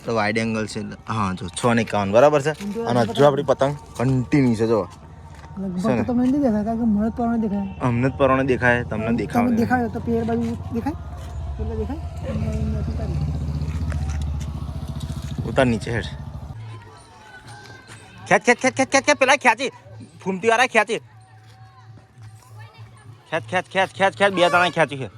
તો wide angle છે હા જો 6:51 બરાબર છે અને હજુ આપણી પતંગ કન્ટિન્યુ છે જો લગભગ તો તમને નહીં દેખાય કારણ કે મળદ પરવાને દેખાય અમને જ પરવાને દેખાય તમને દેખાય તમે દેખાડો તો પેર બાજુ દેખાય એટલે દેખાય ઉતાર નીચે હેઠ ખેંચ ખેંચ ખેંચ ખેંચ ખેંચ પેલા ખેંચી ફૂમતી વાળા ખેંચી ખેંચ ખેંચ ખેંચ ખેંચ ખેંચ બે ત્રણ ખેંચી છે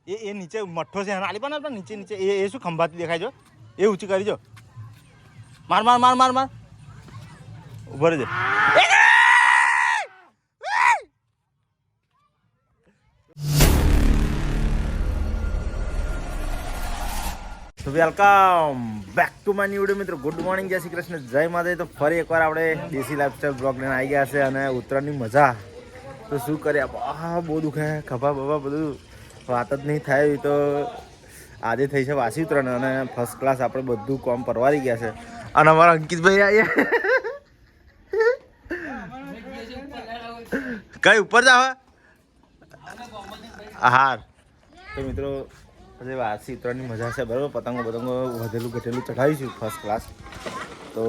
એ નીચે મઠ્ઠો છે આલી પણ નીચે નીચે એ શું ખંભાતી દેખાય જો એ ઊંચી કરી જો માર માર માર માર માર ઉભો રહેજે તો welcome back to my new video મિત્રો ગુડ મોર્નિંગ જય શ્રી કૃષ્ણ જય માતાજી તો ફરી એકવાર આપણે દેશી લાઈફસ્ટાઈલ બ્લોગ લઈને આવી ગયા છે અને ઉત્તરાયણની મજા તો શું કર્યા બહુ દુખે ખભા બભા બધું વાત જ નહીં થાય તો આજે થઈ છે વાસી ઉત્તરાયણ અને ફર્સ્ટ ક્લાસ આપણે બધું કોમ પરવારી ગયા છે અને અમારા અંકિતભાઈ આવ્યા કઈ ઉપર જાવ હાર તો મિત્રો પછી વાસી ઉત્તરાયણની મજા છે બરાબર પતંગો વધેલું ઘટેલું ચઢાવીશું ફર્સ્ટ ક્લાસ તો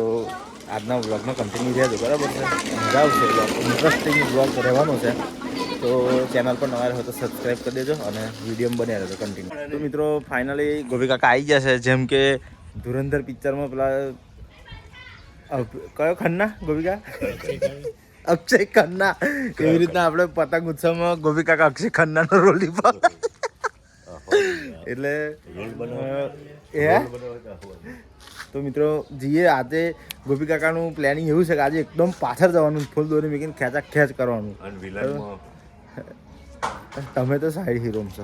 આજના બ્લોગમાં કન્ટિન્યુ રહેજો બરાબર છે મજા આવશે ઇન્ટરેસ્ટિંગ બ્લોગ રહેવાનો છે તો ચેનલ પર નવા હોય તો સબસ્ક્રાઈબ કરી દેજો અને વિડીયો બન્યા રહેજો કન્ટિન્યુ તો મિત્રો ફાઇનલી ગોપી કાકા આવી ગયા છે જેમ કે ધુરંધર પિક્ચરમાં પેલા કયો ખન્ના ગોપી કાકા અક્ષય ખન્ના એવી રીતના આપણે પતંગ ઉત્સવમાં ગોપી કાકા અક્ષય ખન્નાનો રોલ નિભાવ એટલે તો મિત્રો જીએ આજે ગોપી કાકાનું પ્લાનિંગ એવું છે કે આજે એકદમ પાછળ જવાનું ફૂલ દોરી મૂકીને ખેંચા ખેંચ કરવાનું તમે તો સાઈડ હીરો છો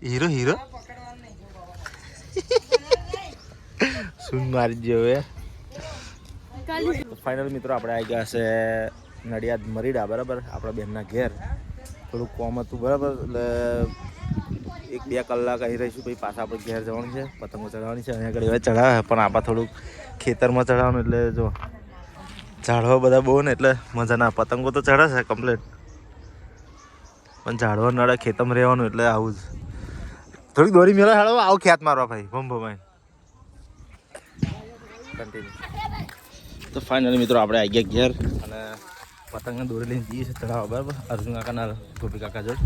હીરો હીરો શું મારી જેવો ફાઇનલ મિત્રો આપણે આવી ગયા છે નડિયાદ મરીડા બરાબર આપણા બેનના ઘેર થોડુંક કોમ હતું બરાબર એટલે 1-2 કલાક અહીં રહીશું પછી પાછા આપણે ઘેર જવાનું છે પતંગો ચડાવવાની છે અહીંયા આગળ એવા ચડાવે પણ આપણે થોડુંક ખેતરમાં ચડાવવાનું એટલે જો ઝાડવા બધા બહુ ને એટલે મજા ના પતંગો તો ચડે છે કમ્પ્લીટ પણ ઝાડવા નડે ખેતરમાં રહેવાનું એટલે આવું જ થોડીક દોરી મેળા હાડવા આવું ખ્યાત મારવા ભાઈ ભંભો કન્ટિન્યુ તો ફાઇનલી મિત્રો આપણે આવી ગયા ઘેર અને પતંગને દોરી લઈને જઈએ છીએ ચડાવવા બરાબર અર્જુન કાકાના ગોપી કાકા જોડ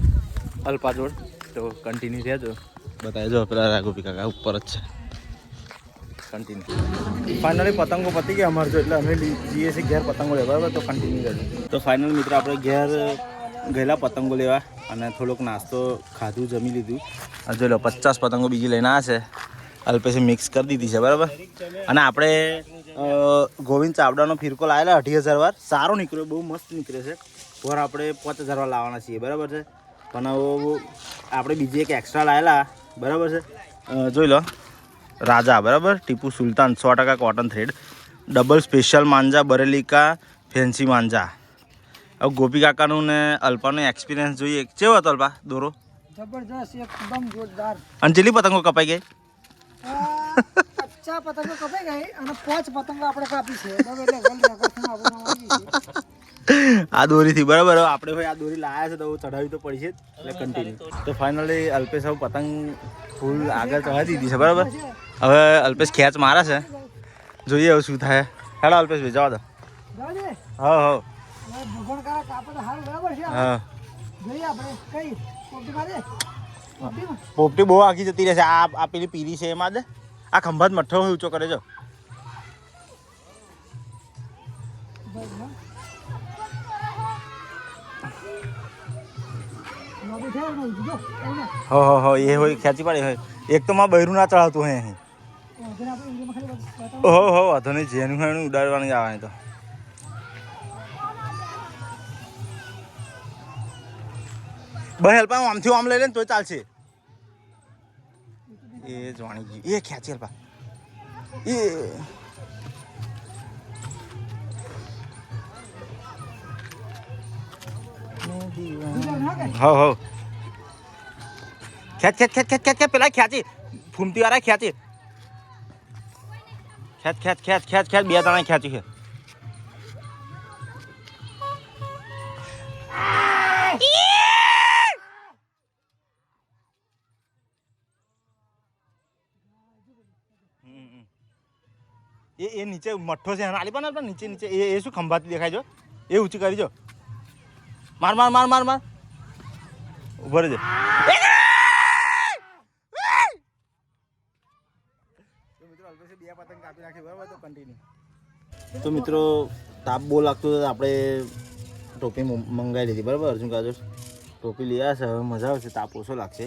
અલ્પા જોડ તો કન્ટિન્યુ રહેજો બતાવજો પેલા ગોપી કાકા ઉપર જ છે કન્ટિન્યુ ફાઇનલી પતંગો પતી ગયા અમારે જો એટલે અમે જઈએ છીએ ઘેર પતંગો લેવા બરાબર તો કન્ટિન્યુ રહેજો તો ફાઇનલ મિત્રો આપણે ઘેર ગયેલા પતંગો લેવા અને થોડોક નાસ્તો ખાધું જમી લીધું અને જો લો 50 પતંગો બીજી લઈને આવ્યા છે અલ્પેશે મિક્સ કરી દીધી છે બરાબર અને આપણે ગોવિંદ ચાવડાનો ફિરકો લાવેલા 2,000 વાર સારો નીકળ્યો બહુ મસ્ત નીકળે છે પર આપણે 5,000 વાર લાવવાના છીએ બરાબર છે પણ આપણે બીજી એક એક્સ્ટ્રા લાવેલા બરાબર છે જોઈ લો રાજા બરાબર Tipu Sultan 100% cotton thread double special માંજા બરેલીકા ફેન્સી માંજા હવે ગોપી કાકાનું ને અલ્પાનું એક્સપિરિયન્સ જોઈએ કેવો હતો અલ્પા દોરો જબરજસ્ત એકદમ જોરદાર અને જેટલી પતંગો કપાઈ ગઈ 50 પતંગો કપાઈ ગઈ અને 5 પતંગો આપણે કાપી છે બરાબર એટલે વર્લ્ડ રેકોર્ડ આ દોરીથી બરાબર આપણે ભાઈ આ દોરી લાયા છે તો ચઢાવી તો પડી છે એટલે કન્ટિન્યુ તો ફાઇનલી અલ્પેશ હવે પતંગ ફૂલ આગળ ચઢાવી દીધી છે બરાબર હવે અલ્પેશ ખેંચ મારે છે જોઈએ હવે શું થાય હેડો અલ્પેશ ભાઈ જવા દો હા પોપટી બહુ આખી જતી રહેશે આ પેલી પીરી છે એમાં દે આ ખંભાત મઠ્ઠો ઊંચો કરે જો હો એ હોય ખેંચી પાડી હોય એક તો માં બૈરું ના ચડાવતું હોય અહીં હો વાંધો નહીં જેનું હોય એનું ઉડાડવાની આવવાની તો ભાઈ હેલ્પા આમથી આમ લઈ લે ને તો ચાલશે એ જાણી ગયું એ ખેંચી હેલ્પા એ હો ખેંચ ખેંચ ખેંચ ખેંચ ખેંચ ખેંચ પેલા ખેંચી ફૂમતી વાળા ખેંચી ખેંચ ખેંચ ખેંચ ખેંચ ખેંચ બે ત્રણ ખેંચી છે એ નીચે મઠ્ઠો છે આલી પણ નીચે નીચે એ શું ખંભાતી દેખાય જો એ ઊંચી કરી જો માર માર માર માર માર ઉભો રહેજે તો મિત્રો તાપ બહુ લાગતો હતો આપણે ટોપી મંગાવી લીધી બરાબર અર્જુન કાજોર ટોપી લઈ આવ્યા છે હવે મજા આવશે તાપ ઓછો લાગશે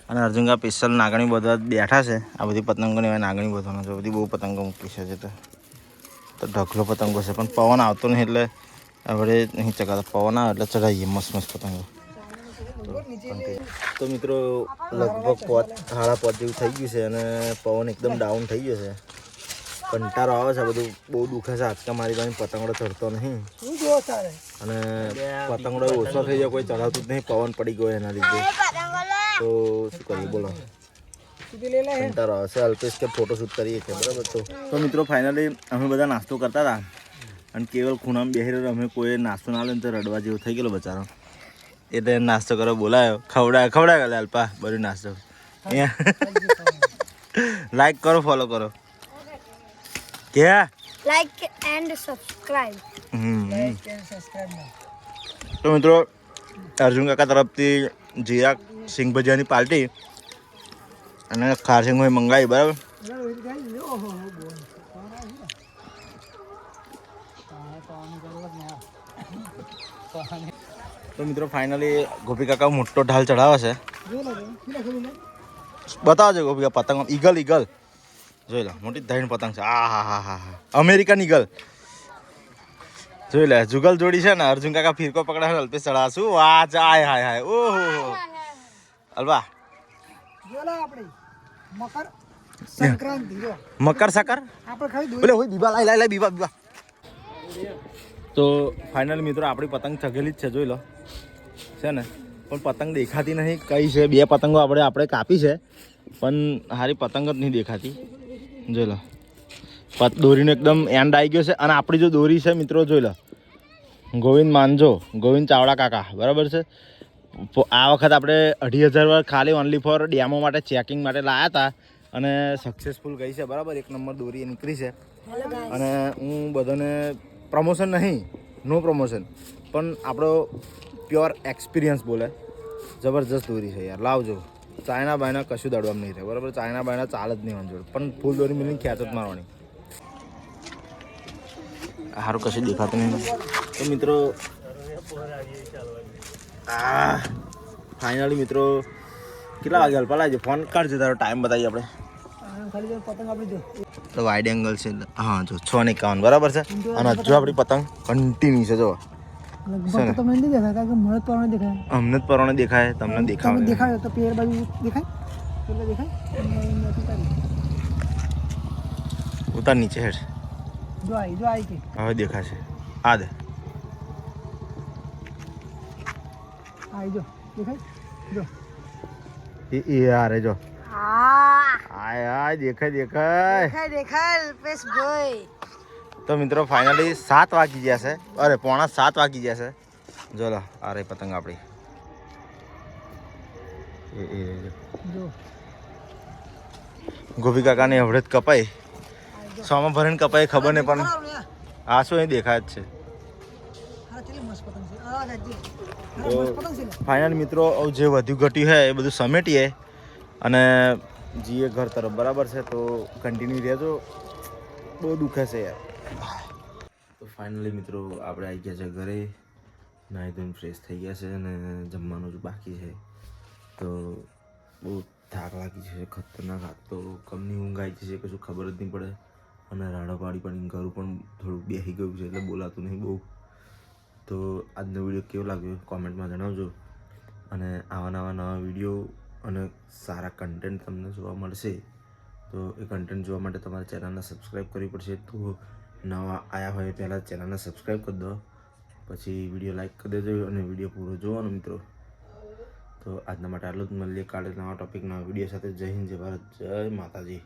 અને અર્જુન કા સ્પેશિયલ નાગણી બધા બેઠા છે આ બધી પતંગોને એવા નાગણી બધવાનો છે બધી બહુ પતંગો મૂકી છે તો ઢગલો પતંગો છે પણ પવન આવતો નહીં એટલે આપણે નહીં ચગાતા પવન આવે એટલે ચડાવીએ મસ્ત મસ્ત પતંગો તો મિત્રો લગભગ 5:30 જેવું થઈ ગયું છે અને પવન એકદમ ડાઉન થઈ ગયો છે કંટાળો આવે છે બધું બહુ દુખે છે આજકા મારી પાસે પતંગડો ચડતો નહીં અને પતંગડો ઓછો થઈ જાય કોઈ ચડાવતું જ નહીં પવન પડી ગયો એના લીધે તો શું કરીએ બોલો કંટાળો આવે છે અલ્પેશ કે ફોટોશૂટ કરીએ છીએ બરાબર તો મિત્રો ફાઇનલી અમે બધા નાસ્તો કરતા હતા અને કેવલ ખૂણામાં બેસી રહ્યો અમે કોઈ નાસ્તો ના લે તો રડવા જેવું થઈ ગયેલો બચારો એટલે નાસ્તો કરો બોલાયો ખવડાય ગયેલા અલ્પા બધું નાસ્તો લાઈક કરો ફોલો કરો કે લાઈક એન્ડ સબસ્ક્રાઇબ તો મિત્રો અર્જુન કાકા તરફથી જીરા સિંગ ભજીયાની પાર્ટી અને ખારસિંગ હોય મંગાવી બરાબર તો મિત્રો ફાઇનલી ગોપી કાકા મોટો ઢાલ ચડાવે છે બતાવજો ગોપી કાકા પતંગ ઈગલ જોઈ લો મોટી ધૈણ પતંગ છે આ હા હા હા અમેરિકન ઈગલ જોઈ લે જુગલ જોડી છે ને અર્જુન કાકા ફીરકો પકડા અલ્પેશ ચડાવશું વાહ જાય હાય હાય ઓહો અલ્પા મકર સકર બોલે હોય બીબા લાઈ બીબા તો ફાઇનલ મિત્રો આપણી પતંગ ચગેલી જ છે જોઈ લો છે ને પણ પતંગ દેખાતી નહીં કઈ છે બે પતંગો આપણે કાપી છે પણ હારી પતંગ જ નહીં દેખાતી જોઈ લો દોરીનો એકદમ એન્ડ આવી ગયો છે અને આપણી જો દોરી છે મિત્રો જોઈ લો ગોવિંદ ચાવડા કાકા બરાબર છે આ વખત આપણે 2,500 વાર ખાલી ઓનલી ફોર ડેમો માટે ચેકિંગ માટે લાવ્યા હતા અને સક્સેસફુલ ગઈ છે બરાબર 1 નંબર દોરી નીકળી છે અને હું બધાને પ્રમોશન નહીં નો પ્રમોશન પણ આપણો પ્યોર એક્સપિરિયન્સ બોલે જબરજસ્ત દોરી છે યાર લાવજો ચાઇના બાયના કશું દડવામાં નહીં રહે બરાબર ચાઇના બાયના ચાલ જ નહીં વાંધો પણ ફૂલ દોરી મિલીને ખેંચ જ મારવાની સારું કશું દેખાતું નહીં તો મિત્રો ફાઇનલી મિત્રો કેટલા વાગે અલ્પા લાવજો ફોન કરજો તારો ટાઈમ બતાવીએ આપણે તો વાઇડ એંગલ છે હા જો 6:51 બરાબર છે અને હજુ આપણી પતંગ કન્ટિન્યુ છે જો અમને જ પરવાને દેખાય તમને દેખાય તો પેર બાજુ દેખાય ઉતાર નીચે હેઠ જો આઈ કે હવે દેખાશે આ દે આઈ જો દેખાય જો એ યાર જો આય દેખાય અલ્પેશ ભાઈ તો મિત્રો ફાઇનલી 7 વાગી ગયા છે અરે 6:45 વાગી ગયા છે જો લો આ રે પતંગ આપણી જો ગોપી કાકાને હવડે જ કપાઈ સોમાં ભરીને કપાઈ ખબર નહીં પણ આ શું અહીં દેખાય જ છે તો ફાઇનલ મિત્રો જે વધ્યું ઘટ્યું છે એ બધું સમેટીએ અને જીએ ઘર તરફ બરાબર છે તો કન્ટિન્યુ રહેજો બહુ દુખે છે યાર તો ફાઇનલી મિત્રો આપણે આવી ગયા છે ઘરે નાહી ધોઈને ફ્રેશ થઈ ગયા છે અને જમવાનું જ બાકી છે તો બહુ થાક લાગી છે ખતરનાક હાથ તો કમની ઊંઘ આવી છે કશું ખબર જ નહીં પડે અને રાડો પાડી પાડીને ઘરું પણ થોડું બેસી ગયું છે એટલે બોલાતું નહીં બહુ તો આજનો વિડીયો કેવો લાગ્યો કોમેન્ટમાં જણાવજો અને આવા નવા વિડીયો અને સારા કન્ટેન્ટ તમને જોવા મળશે તો એ કન્ટેન્ટ જોવા માટે તમારે ચેનલને સબસ્ક્રાઈબ કરવી પડશે તો નવા આવ્યા હોય પહેલાં ચેનલને સબસ્ક્રાઈબ કરી દો પછી વિડીયો લાઈક કરી દેજો અને વિડીયો પૂરો જોવાનો મિત્રો તો આજના માટે આટલું જ. મળીએ કાલે નવા ટોપિક નવા વિડીયો સાથે. જય હિન્દ, જય ભારત, જય માતાજી.